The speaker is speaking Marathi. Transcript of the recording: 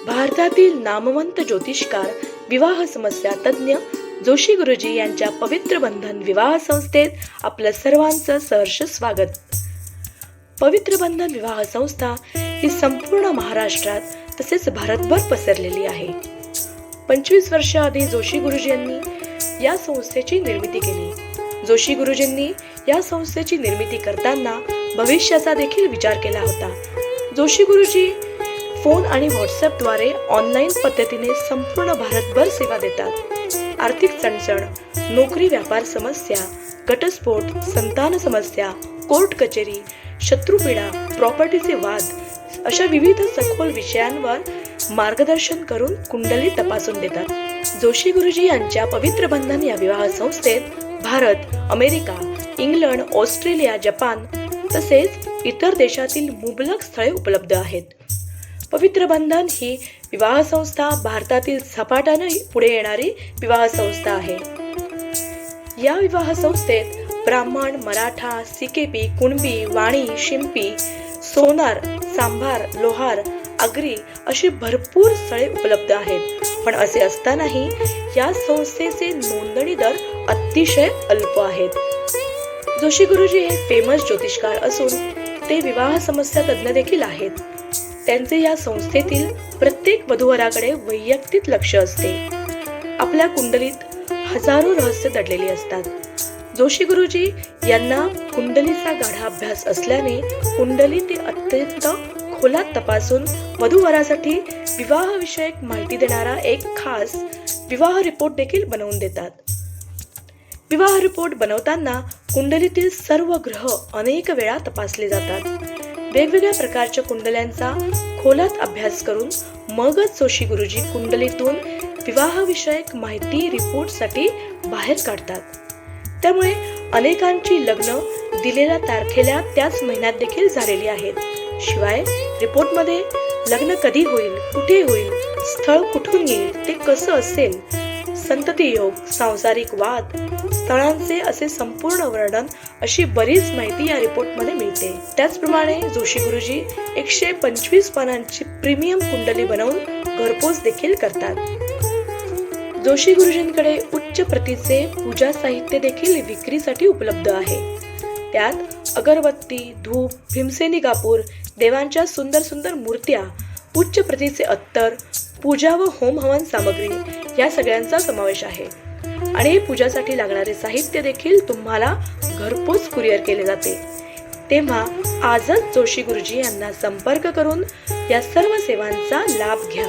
भारतातील नामवंत ज्योतिषकार, विवाह समस्या तज्ञ जोशी गुरुजी यांच्या पवित्र बंधन विवाह संस्थेत आपलं सर्वांचं सहर्ष स्वागत. पवित्र बंधन विवाह संस्था ही संपूर्ण महाराष्ट्रात तसेच भारतभर पसरलेली आहे. 25 वर्ष आधी जोशी गुरुजी यांनी या संस्थेची निर्मिती केली. जोशी गुरुजींनी या संस्थेची निर्मिती करताना भविष्याचा देखील विचार केला होता. जोशी गुरुजी फोन आणि व्हॉट्सअपद्वारे ऑनलाईन पद्धतीने संपूर्ण भारतभर सेवा देतात. आर्थिक चणचण, नोकरी व्यापार समस्या, घटस्फोट, संतान समस्या, कोर्ट कचेरी, शत्रुपीडा, प्रॉपर्टीचे वाद अशा विविध सखोल विषयांवर मार्गदर्शन करून कुंडली तपासून देतात. जोशी गुरुजी यांच्या पवित्र बंधन या विवाह संस्थेत Bharat, America, England, Australia, Japan तसेच इतर देशातील मुबलक स्थळे उपलब्ध आहेत. पवित्र बंधन ही विवाह संस्था भारतातील झपाट्याने पुढे येणारी विवाह संस्था आहे. या विवाह संस्थेत ब्राह्मण, मराठा, सिकेपी, कुणबी, वाणी, शिंपी, सोनार, सांभार, लोहार, आगरी अशी भरपूर स्थळे उपलब्ध आहेत. पण असे असतानाही या संस्थेचे नोंदणी दर अतिशय अल्प आहेत. जोशी गुरुजी हे फेमस ज्योतिषकार असून ते विवाह समस्या तज्ञ देखील आहेत. त्यांचे या संस्थेतील प्रत्येक वधूवराकडे वैयक्तिक लक्ष असते. आपल्या कुंडलीत हजारो रहस्य दडलेली असतात. जोशी गुरुजी यांना कुंडलीचा गाढा अभ्यास असल्याने कुंडली ते अत्यंत खोलात तपासून वधूवरासाठी विवाहविषयक माहिती देणारा एक खास विवाह रिपोर्ट देखील बनवून देतात. विवाह रिपोर्ट बनवताना कुंडलीतील सर्व ग्रह अनेक वेळा तपासले जातात. वेगवेगळ्या प्रकारच्या कुंडल्यांचा खोलात अभ्यास करून मगच जोशी गुरुजी कुंडलीतून विवाहविषयक माहिती रिपोर्टसाठी बाहेर काढतात. त्यामुळे अनेकांची लग्न दिलेल्या तारखेला त्याच महिन्यात देखील झालेली आहेत. शिवाय रिपोर्टमध्ये लग्न कधी होईल, कुठे होईल, स्थळ कुठून येईल, ते कसं असेल, संतती योग, सांसारिक वाद, स्थळांचे असे संपूर्ण वर्णन अशी बरीच माहिती या रिपोर्टमध्ये मिळते. त्याचप्रमाणे जोशी गुरुजी 125 पानांची प्रीमियम कुंडली बनवून घरपोच देखील करतात. जोशी गुरुजींकडे उच्च प्रतीचे पूजा साहित्य देखील विक्रीसाठी उपलब्ध आहे. त्यात अगरबत्ती, धूप, भीमसेनी कापूर, देवांच्या सुंदर सुंदर मूर्त्या, उच्च प्रतीचे अत्तर, पूजा व होम हवन सामग्री या सगळ्यांचा समावेश आहे. आणि पूजासाठी लागणारे साहित्य देखील तुम्हाला घरपोच कुरिअर केले जाते. तेव्हा आजच जोशी गुरुजी यांना संपर्क करून या सर्व सेवांचा लाभ घ्या.